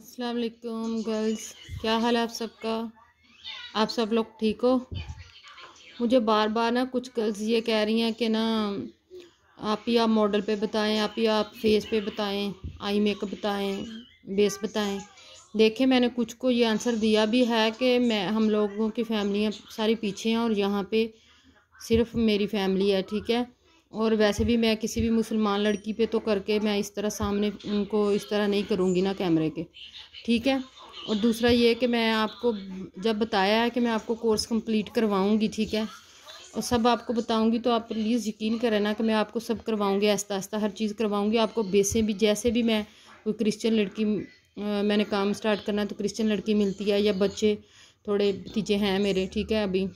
अस्सलाम वालेकुम गर्ल्स, क्या हाल है आप सबका। आप सब लोग ठीक हो। मुझे बार बार ना कुछ गर्ल्स ये कह रही हैं कि ना आप या मॉडल पे बताएं, आप या आप फेस पे बताएं, आई मेकअप बताएं, बेस बताएं। देखें, मैंने कुछ को ये आंसर दिया भी है कि हम लोगों की फैमिलियाँ सारी पीछे हैं और यहाँ पे सिर्फ मेरी फैमिली है, ठीक है। और वैसे भी मैं किसी भी मुसलमान लड़की पे तो करके मैं इस तरह सामने उनको इस तरह नहीं करूँगी ना कैमरे के, ठीक है। और दूसरा ये कि मैं आपको जब बताया है कि मैं आपको कोर्स कंप्लीट करवाऊँगी, ठीक है, और सब आपको बताऊँगी, तो आप प्लीज़ यकीन करें ना कि मैं आपको सब करवाऊँगी, आहिस्ता आहिस्ता हर चीज़ करवाऊँगी आपको। बेसे भी जैसे भी मैं कोई क्रिश्चियन लड़की मैंने काम स्टार्ट करना है तो क्रिश्चियन लड़की मिलती है, या बच्चे थोड़े भतीजे हैं मेरे, ठीक है, अभी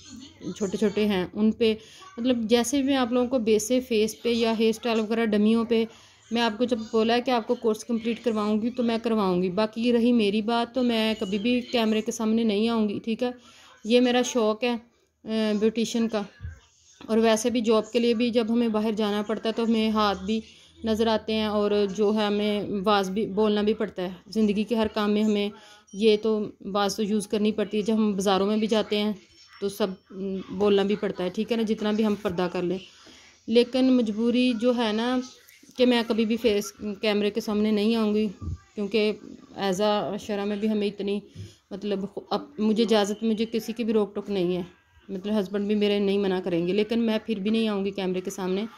छोटे छोटे हैं, उन पे मतलब जैसे भी मैं आप लोगों को बेसे फेस पे या हेयर स्टाइल वगैरह डमियों पे मैं आपको जब बोला है कि आपको कोर्स कंप्लीट करवाऊंगी तो मैं करवाऊंगी। बाकी रही मेरी बात, तो मैं कभी भी कैमरे के सामने नहीं आऊँगी, ठीक है। ये मेरा शौक़ है ब्यूटिशन का। और वैसे भी जॉब के लिए भी जब हमें बाहर जाना पड़ता है तो हमें हाथ भी नज़र आते हैं, और जो है हमें आवाज़ भी बोलना भी पड़ता है। ज़िंदगी के हर काम में हमें ये तो आवाज़ तो यूज़ करनी पड़ती है। जब हम बाज़ारों में भी जाते हैं तो सब बोलना भी पड़ता है, ठीक है ना, जितना भी हम पर्दा कर लें। लेकिन मजबूरी जो है ना कि मैं कभी भी फेस कैमरे के सामने नहीं आऊँगी, क्योंकि एज़ आ शरा में भी हमें इतनी मतलब अब मुझे इजाज़त, मुझे किसी की भी रोक टोक नहीं है, मतलब हस्बैंड भी मेरे नहीं मना करेंगे, लेकिन मैं फिर भी नहीं आऊँगी कैमरे के सामने,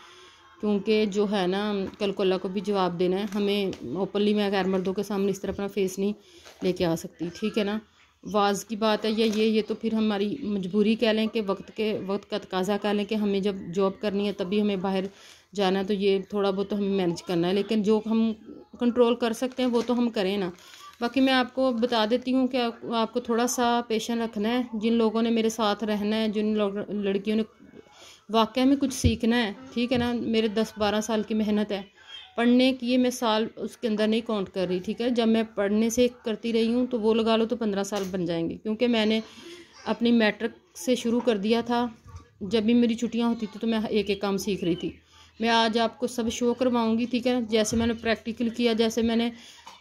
क्योंकि जो है ना कल को अल्लाह को भी जवाब देना है हमें। ओपनली मैं गैर मर्दों के सामने इस तरह अपना फेस नहीं लेके आ सकती, ठीक है ना। वाज की बात है या ये तो फिर हमारी मजबूरी कह लें कि वक्त का तकाजा कह लें कि हमें जब जॉब करनी है तभी हमें बाहर जाना है, तो ये थोड़ा बहुत तो हमें मैनेज करना है। लेकिन जो हम कंट्रोल कर सकते हैं वो तो हम करें ना। बाकी मैं आपको बता देती हूँ कि आपको थोड़ा सा पेशेंस रखना है। जिन लोगों ने मेरे साथ रहना है, जिन लड़कियों ने वाकई में कुछ सीखना है, ठीक है ना, मेरे 10-12 साल की मेहनत है पढ़ने की, ये मैं साल उसके अंदर नहीं काउंट कर रही, ठीक है। जब मैं पढ़ने से करती रही हूँ तो वो लगा लो तो 15 साल बन जाएंगे, क्योंकि मैंने अपनी मैट्रिक से शुरू कर दिया था। जब भी मेरी छुट्टियाँ होती थी तो मैं एक एक काम सीख रही थी। मैं आज आपको सब शो करवाऊँगी, ठीक है। जैसे मैंने प्रैक्टिकल किया, जैसे मैंने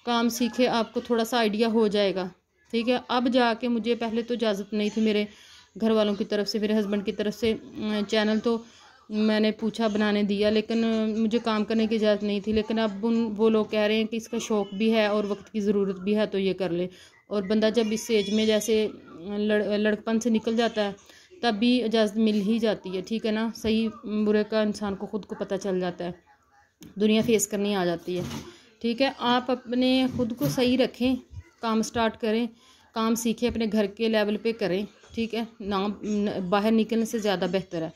काम सीखे, आपको थोड़ा सा आइडिया हो जाएगा, ठीक है। अब जाके मुझे पहले तो इजाज़त नहीं थी मेरे घर वालों की तरफ से, मेरे हस्बैंड की तरफ से। चैनल तो मैंने पूछा, बनाने दिया, लेकिन मुझे काम करने की इजाज़त नहीं थी। लेकिन अब वो लोग कह रहे हैं कि इसका शौक़ भी है और वक्त की ज़रूरत भी है तो ये कर ले। और बंदा जब इस एज में जैसे लड़कपन से निकल जाता है तब भी इजाज़त मिल ही जाती है, ठीक है ना। सही बुरे का इंसान को ख़ुद को पता चल जाता है, दुनिया फेस करनी आ जाती है, ठीक है। आप अपने ख़ुद को सही रखें, काम स्टार्ट करें, काम सीखें, अपने घर के लेवल पे करें, ठीक है ना। बाहर निकलने से ज़्यादा बेहतर है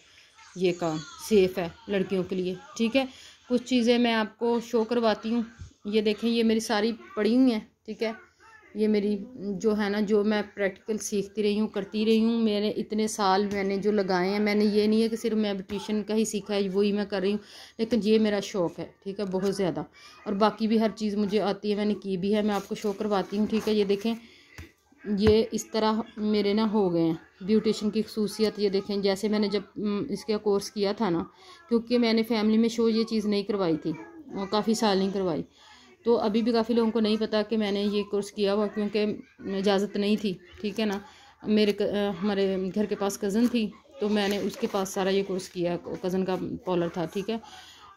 ये काम, सेफ़ है लड़कियों के लिए, ठीक है। कुछ चीज़ें मैं आपको शो करवाती हूँ। ये देखें, ये मेरी सारी पड़ी हुई हैं, ठीक है। ये मेरी जो है ना, जो मैं प्रैक्टिकल सीखती रही हूँ, करती रही हूँ, मेरे इतने साल मैंने जो लगाए हैं। मैंने ये नहीं है कि सिर्फ मैं ब्यूटिशन का ही सीखा है वही मैं कर रही हूँ, लेकिन ये मेरा शौक़ है, ठीक है, बहुत ज़्यादा। और बाकी भी हर चीज़ मुझे आती है, मैंने की भी है, मैं आपको शो करवाती हूँ, ठीक है। ये देखें, ये इस तरह मेरे ना हो गए हैं ब्यूटिशन की खसूसियत। ये देखें, जैसे मैंने जब इसका कोर्स किया था ना, क्योंकि मैंने फैमिली में शो ये चीज़ नहीं करवाई थी और काफ़ी साल नहीं करवाई, तो अभी भी काफ़ी लोगों को नहीं पता कि मैंने ये कोर्स किया हुआ, क्योंकि इजाज़त नहीं थी, ठीक है ना। हमारे घर के पास कज़न थी तो मैंने उसके पास सारा ये कोर्स किया, कज़न का पार्लर था, ठीक है।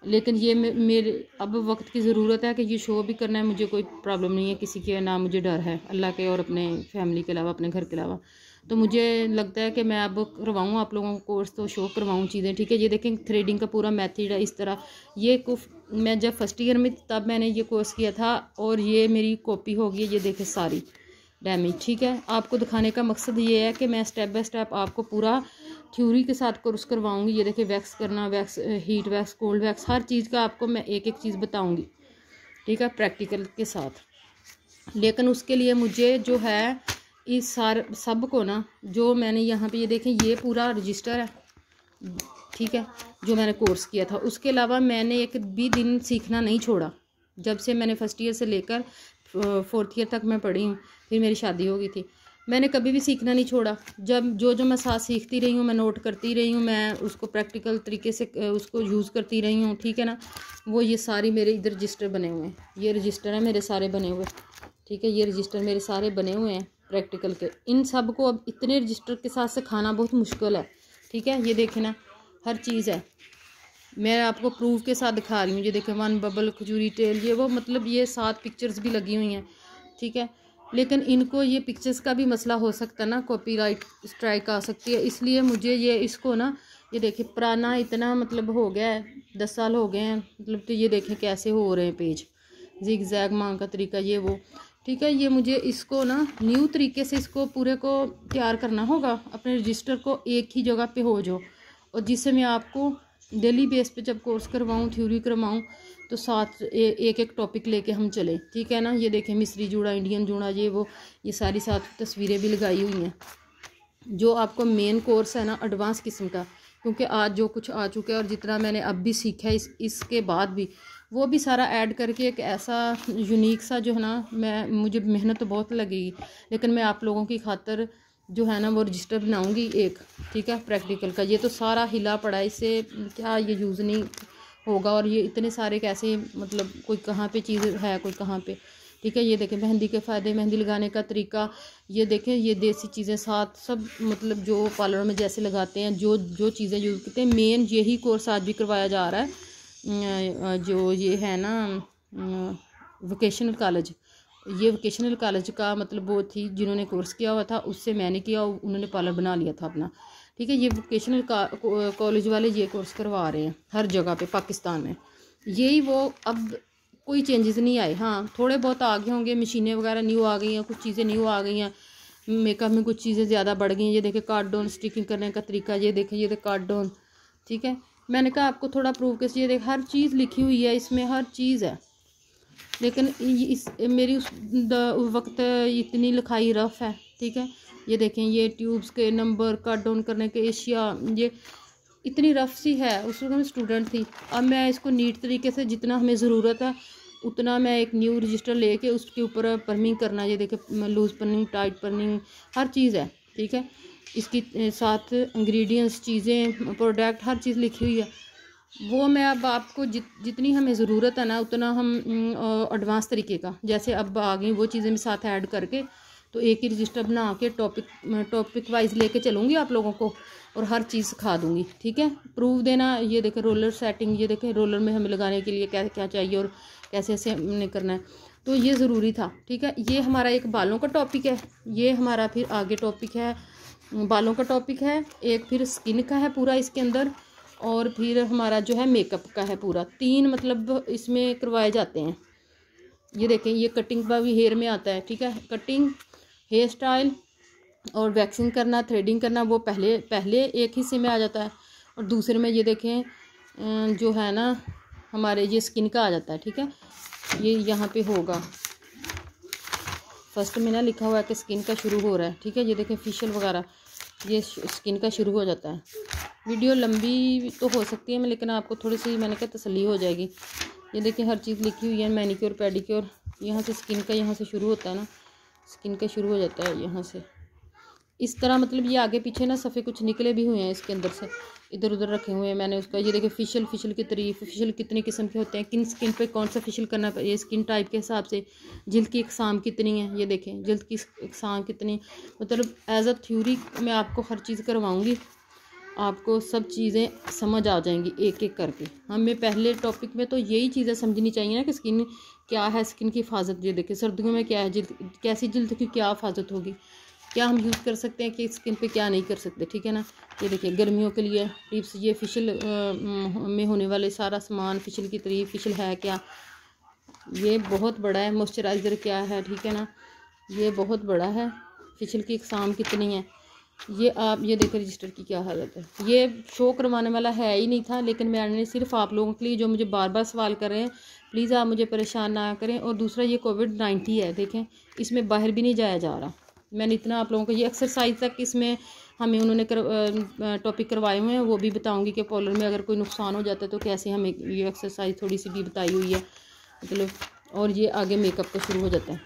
लेकिन ये मेरे अब वक्त की ज़रूरत है कि ये शो भी करना है। मुझे कोई प्रॉब्लम नहीं है किसी के, ना मुझे डर है अल्लाह के और अपने फैमिली के अलावा, अपने घर के अलावा। तो मुझे लगता है कि मैं अब करवाऊँ आप लोगों को कोर्स, तो शो करवाऊँ चीज़ें, ठीक है। ये देखें, थ्रेडिंग का पूरा मेथड है इस तरह। ये मैं जब फर्स्ट ईयर में तब मैंने ये कोर्स किया था, और ये मेरी कॉपी होगी, ये देखें सारी डैमेज, ठीक है। आपको दिखाने का मकसद ये है कि मैं स्टेप बाय स्टेप आपको पूरा थ्योरी के साथ कोर्स करवाऊंगी। ये देखिए, वैक्स करना, wax, heat wax, cold wax, हर चीज़ का आपको मैं एक एक चीज़ बताऊंगी, ठीक है, प्रैक्टिकल के साथ। लेकिन उसके लिए मुझे जो है इस सब को ना, जो मैंने यहाँ पे ये देखें, ये पूरा रजिस्टर है, ठीक है, जो मैंने कोर्स किया था। उसके अलावा मैंने एक भी दिन सीखना नहीं छोड़ा। जब से मैंने फर्स्ट ईयर से लेकर 4th ईयर तक मैं पढ़ी हूँ, फिर मेरी शादी हो गई थी, मैंने कभी भी सीखना नहीं छोड़ा। जब जो मैं साथ सीखती रही हूँ, मैं नोट करती रही हूँ, मैं उसको प्रैक्टिकल तरीके से उसको यूज़ करती रही हूँ, ठीक है ना। वो ये सारी मेरे इधर रजिस्टर बने हुए हैं, ये रजिस्टर है मेरे सारे बने हुए, ठीक है। ये रजिस्टर मेरे सारे बने हुए हैं प्रैक्टिकल के। इन सब को अब इतने रजिस्टर के साथ सिखाना बहुत मुश्किल है, ठीक है। ये देखें ना, हर चीज़ है, मैं आपको प्रूफ के साथ दिखा रही हूँ। ये देखें, वन बबल, खजूरी टेल, ये वो, मतलब ये 7 पिक्चर्स भी लगी हुई हैं, ठीक है। लेकिन इनको ये पिक्चर्स का भी मसला हो सकता है ना, कॉपीराइट स्ट्राइक आ सकती है, इसलिए मुझे ये इसको ना, ये देखिए पुराना इतना मतलब हो गया है, 10 साल हो गए हैं मतलब। तो ये देखें कैसे हो रहे हैं पेज, जिग जैग मांग का तरीका, ये वो, ठीक है। ये मुझे इसको ना न्यू तरीके से इसको पूरे को तैयार करना होगा। अपने रजिस्टर को एक ही जगह पे हो जो, और जिससे मैं आपको डेली बेस पे जब कोर्स करवाऊँ, थ्योरी करवाऊँ, तो साथ एक एक टॉपिक लेके हम चलें, ठीक है ना। ये देखें मिस्री जूड़ा, इंडियन जूड़ा, ये वो, ये सारी साथ तस्वीरें भी लगाई हुई हैं। जो आपको मेन कोर्स है ना एडवांस किस्म का, क्योंकि आज जो कुछ आ चुका है और जितना मैंने अब भी सीखा है इसके बाद भी, वो भी सारा ऐड करके एक ऐसा यूनिक सा जो है ना, मुझे मेहनत तो बहुत लगेगी, लेकिन मैं आप लोगों की खातर जो है ना वो रजिस्टर बनाऊंगी एक, ठीक है, प्रैक्टिकल का। ये तो सारा हिला पड़ा है, इससे क्या ये यूज़ नहीं होगा। और ये इतने सारे कैसे, मतलब कोई कहाँ पे चीज़ है, कोई कहाँ पे, ठीक है। ये देखें मेहंदी के फ़ायदे, मेहंदी लगाने का तरीका, ये देखें ये देसी चीज़ें साथ सब, मतलब जो पार्लर में जैसे लगाते हैं, जो जो चीज़ें यूज़ करते हैं, मेन यही कोर्स आज भी करवाया जा रहा है। जो ये है ना वोकेशनल कॉलेज, ये वोकेशनल कॉलेज का मतलब वो थी जिन्होंने कोर्स किया हुआ था, उससे मैंने किया, उन्होंने पार्लर बना लिया था अपना, ठीक है। ये वोकेशनल कॉलेज वाले ये कोर्स करवा रहे हैं हर जगह पे पाकिस्तान में। यही वो, अब कोई चेंजेस नहीं आए, हाँ थोड़े बहुत आगे होंगे, मशीनें वगैरह न्यू आ गई हैं, कुछ चीज़ें न्यू आ गई हैं, मेकअप में कुछ चीज़ें ज़्यादा बढ़ गई हैं। ये देखें कार्डन स्टिकिंग करने का तरीका, ये देखें, ये देखें कार्डन, ठीक है। मैंने कहा आपको थोड़ा प्रूव के, ये देख हर चीज़ लिखी हुई है इसमें, हर चीज़ है, लेकिन इस मेरी उस वक्त इतनी लिखाई रफ़ है, ठीक है। ये देखें, ये ट्यूब्स के नंबर, कट डाउन करने के एशिया, ये इतनी रफ़ सी है। उस वक्त मैं स्टूडेंट थी, अब मैं इसको नीट तरीके से जितना हमें ज़रूरत है उतना मैं एक न्यू रजिस्टर लेके उसके ऊपर पर्निंग करना, ये देखें लूज़ पर्निंग, टाइट पर्निंग, हर चीज़ है, ठीक है। इसकी साथ इंग्रेडिएंट्स, चीज़ें, प्रोडक्ट, हर चीज़ लिखी हुई है। वो मैं अब आपको जितनी हमें ज़रूरत है ना उतना हम एडवांस तरीके का, जैसे अब आ गई वो चीज़ें भी साथ ऐड करके, तो एक ही रजिस्टर बना के टॉपिक वाइज लेके चलूँगी आप लोगों को, और हर चीज़ सिखा दूँगी, ठीक है। प्रूफ देना, ये देखें रोलर सेटिंग, ये देखें रोलर में हमें लगाने के लिए क्या क्या चाहिए और कैसे ऐसे हमने करना है, तो ये ज़रूरी था, ठीक है। ये हमारा एक बालों का टॉपिक है, ये हमारा फिर आगे टॉपिक है बालों का टॉपिक है, एक फिर स्किन का है पूरा इसके अंदर, और फिर हमारा जो है मेकअप का है पूरा। 3 मतलब इसमें करवाए जाते हैं। ये देखें, ये कटिंग का भी हेयर में आता है, ठीक है। कटिंग, हेयर स्टाइल और वैक्सिंग करना, थ्रेडिंग करना, वो पहले एक हिस्से में आ जाता है, और दूसरे में ये देखें जो है ना हमारे ये स्किन का आ जाता है, ठीक है। ये यहाँ पे होगा फर्स्ट में ना लिखा हुआ है कि स्किन का शुरू हो रहा है, ठीक है। ये देखें फेशियल वगैरह, ये स्किन का शुरू हो जाता है। वीडियो लंबी तो हो सकती है, लेकिन आपको थोड़ी सी मैंने कहा तसल्ली हो जाएगी। ये देखिए हर चीज़ लिखी हुई है, मैनिक्योर, पेडिक्योर, यहाँ से स्किन का यहाँ से शुरू होता है ना, स्किन का शुरू हो जाता है यहाँ से, इस तरह। मतलब ये आगे पीछे ना सफ़े कुछ निकले भी हुए हैं इसके अंदर से, इधर उधर रखे हुए हैं मैंने उसका। ये देखिए फिशल की तारीफ, फिशल कितने किस्म के होते हैं, किन स्किन पे कौन सा फिशल करना है, ये स्किन टाइप के हिसाब से, जल्द की इकसाम कितनी है, ये देखें जल्द की इकसाम कितनी, मतलब एज अ थ्योरी मैं आपको हर चीज़ करवाऊँगी, आपको सब चीज़ें समझ आ जाएंगी एक एक करके। हमें पहले टॉपिक में तो यही चीज़ें समझनी चाहिए ना कि स्किन क्या है, स्किन की हिफाजत। ये देखिए सर्दियों में क्या है, जल्द कैसी जल्द की क्या हिफाजत होगी, क्या हम यूज़ कर सकते हैं कि स्किन पे क्या नहीं कर सकते, ठीक है ना। ये देखिए गर्मियों के लिए टिप्स, ये फिशल में होने वाले सारा सामान, फिशल की तारीफ, फिशल है क्या, ये बहुत बड़ा है, मॉइस्चराइज़र क्या है, ठीक है ना, ये बहुत बड़ा है, फिशल की इकसाम कितनी है, ये आप ये देखें रजिस्टर की क्या हालत है। ये शो करवाने वाला है ही नहीं था, लेकिन मैंने सिर्फ आप लोगों के लिए, जो मुझे बार बार सवाल कर रहे हैं, प्लीज़ आप मुझे परेशान ना करें। और दूसरा ये कोविड-19 है, देखें इसमें बाहर भी नहीं जाया जा रहा, मैंने इतना आप लोगों को ये एक्सरसाइज तक इसमें हमें उन्होंने टॉपिक करवाए हुए हैं, वो भी बताऊंगी कि पॉलर में अगर कोई नुकसान हो जाता है तो कैसे हमें, ये एक्सरसाइज थोड़ी सी भी बताई हुई है मतलब। और ये आगे मेकअप का शुरू हो जाता है।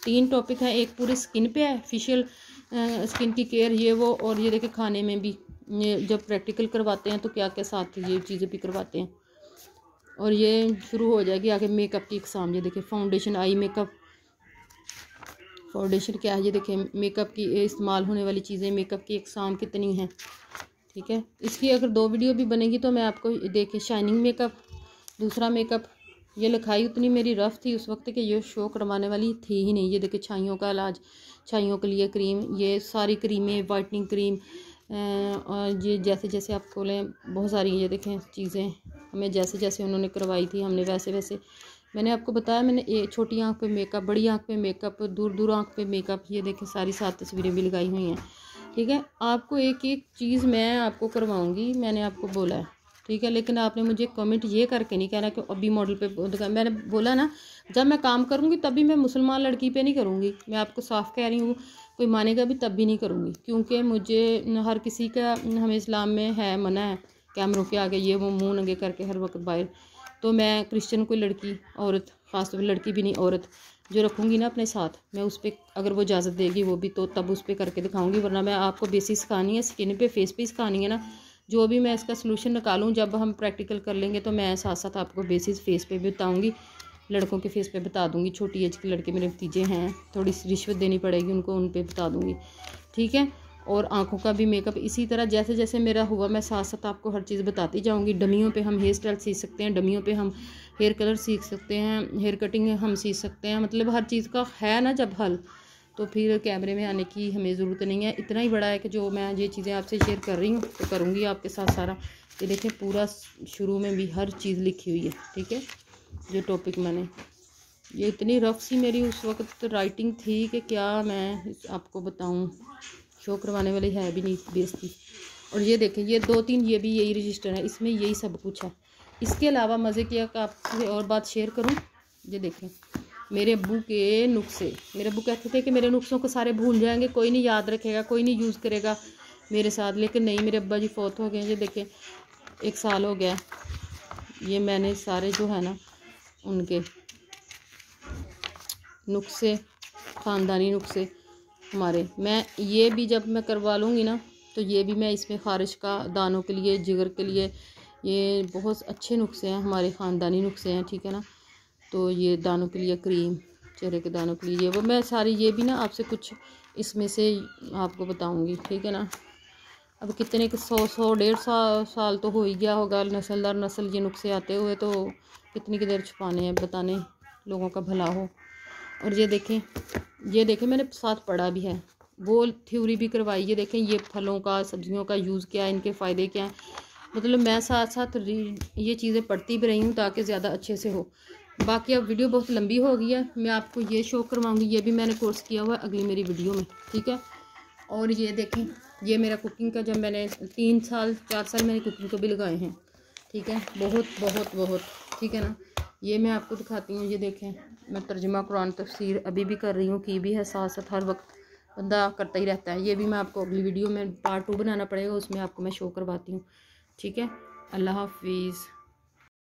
3 टॉपिक हैं, एक पूरे स्किन पे है, फेशियल स्किन की केयर, ये वो, और ये देखिए खाने में भी ये जब प्रैक्टिकल करवाते हैं तो क्या क्या साथ ये चीज़ें भी करवाते हैं। और ये शुरू हो जाएगी आगे मेकअप की इकसाम, ये देखिए फाउंडेशन, आई मेकअप, फाउंडेशन क्या है ये देखें, मेकअप की इस्तेमाल होने वाली चीज़ें, मेकअप की अक़साम कितनी हैं, ठीक है। इसकी अगर 2 वीडियो भी बनेगी तो मैं आपको देखें, शाइनिंग मेकअप, दूसरा मेकअप। ये लिखाई उतनी मेरी रफ़ थी उस वक्त कि ये शो करवाने वाली थी ही नहीं। ये देखिए छाइयों का इलाज, छाइयों के लिए क्रीम, ये सारी क्रीमें, वाइटनिंग क्रीम, और ये जैसे जैसे आप खोलें बहुत सारी, ये देखें चीज़ें हमें जैसे जैसे उन्होंने करवाई थी हमने वैसे वैसे, मैंने आपको बताया, मैंने छोटी आँख पे मेकअप, बड़ी आँख पे मेकअप, दूर दूर आँख पे मेकअप, ये देखें सारी 7 तस्वीरें भी लगाई हुई हैं, ठीक है। आपको एक एक चीज़ मैं आपको करवाऊँगी, मैंने आपको बोला है, ठीक है। लेकिन आपने मुझे कमेंट ये करके नहीं कहना कि अभी मॉडल पे, मैंने बोला ना जब मैं काम करूँगी तभी मैं मुसलमान लड़की पे नहीं करूँगी, मैं आपको साफ़ कह रही हूँ। कोई मानेगा भी तब भी नहीं करूँगी, क्योंकि मुझे हर किसी का, हमें इस्लाम में है, मना है कैमरों के आगे ये वो मुंह नंगे करके हर वक्त बाहर। तो मैं क्रिश्चियन कोई लड़की, औरत, ख़ास तौर पर लड़की भी नहीं, औरत जो रखूँगी ना अपने साथ, मैं उस पर अगर वो इजाज़त देगी वो भी, तो तब उस पर करके दिखाऊँगी। वरना मैं आपको बेसिक सिखानी है, स्किन पे, फेस पे सिखानी है ना। जो भी मैं इसका सलूशन निकालूँ जब हम प्रैक्टिकल कर लेंगे तो मैं साथ साथ आपको बेसिस फेस पे भी बताऊँगी, लड़कों के फेस पे बता दूँगी। छोटी एज के लड़के मेरे भतीजे हैं, थोड़ी सी रिश्वत देनी पड़ेगी उनको, उन पे बता दूँगी, ठीक है। और आँखों का भी मेकअप इसी तरह जैसे जैसे मेरा हुआ मैं साथ साथ आपको हर चीज़ बताती जाऊँगी। डमियों पे हम हेयर स्टाइल सीख सकते हैं, डमियों पे हम हेयर कलर सीख सकते हैं, हेयर कटिंग हम सीख सकते हैं, मतलब हर चीज़ का है ना जब हल, तो फिर कैमरे में आने की हमें ज़रूरत नहीं है। इतना ही बड़ा है कि जो मैं ये चीज़ें आपसे शेयर कर रही हूँ तो करूँगी आपके साथ सारा। ये देखें पूरा शुरू में भी हर चीज़ लिखी हुई है, ठीक है। जो टॉपिक मैंने, ये इतनी रफ सी मेरी उस वक्त राइटिंग थी कि क्या मैं आपको बताऊँ, शो करवाने वाली है भी नहीं, बेइज्जती। और ये देखें ये 2-3 ये भी यही रजिस्टर है, इसमें यही सब कुछ है। इसके अलावा मज़े की आपसे और बात शेयर करूँ, ये देखें मेरे अब्बू के नुस्खे, मेरे अब्बू कहते थे कि मेरे नुस्खों को सारे भूल जाएंगे, कोई नहीं याद रखेगा, कोई नहीं यूज़ करेगा मेरे साथ, लेकिन नहीं, मेरे अब्बा जी फौत हो गए। ये देखें 1 साल हो गया, ये मैंने सारे जो है ना उनके नुस्खे, ख़ानदानी नुस्खे हमारे, मैं ये भी जब मैं करवा लूँगी ना तो ये भी मैं इसमें ख़ारिश का, दानों के लिए, जिगर के लिए, ये बहुत अच्छे नुस्खे हैं, हमारे ख़ानदानी नुस्खे हैं, ठीक है ना। तो ये दानों के लिए क्रीम, चेहरे के दानों के लिए ये वो, मैं सारी ये भी ना आपसे कुछ इसमें से आपको बताऊंगी, ठीक है ना। अब कितने 100-150 साल तो हो ही गया होगा नस्ल दर नस्ल ये नुस्खे आते हुए, तो कितनी की देर छुपाने हैं, बताने लोगों का भला हो। और ये देखें मैंने साथ पढ़ा भी है, वो थ्योरी भी करवाई। ये देखें ये फलों का, सब्जियों का यूज़ क्या है, इनके फ़ायदे क्या हैं, मतलब मैं साथ साथ ये चीज़ें पढ़ती भी रही हूँ ताकि ज़्यादा अच्छे से हो। बाकी अब वीडियो बहुत लंबी हो गई है, मैं आपको ये शो करवाऊँगी, ये भी मैंने कोर्स किया हुआ है अगली मेरी वीडियो में, ठीक है। और ये देखें ये मेरा कुकिंग का, जब मैंने 3-4 साल मैंने कुकिंग को भी लगाए हैं, ठीक है, बहुत बहुत बहुत, ठीक है ना। ये मैं आपको दिखाती हूँ, ये देखें मैं तर्जुमा कुरान तफसीर अभी भी कर रही हूँ, की भी है, साथ साथ हर वक्त बंदा करता ही रहता है। ये भी मैं आपको अगली वीडियो में पार्ट 2 बनाना पड़ेगा, उसमें आपको मैं शो करवाती हूँ, ठीक है। अल्लाह हाफिज़।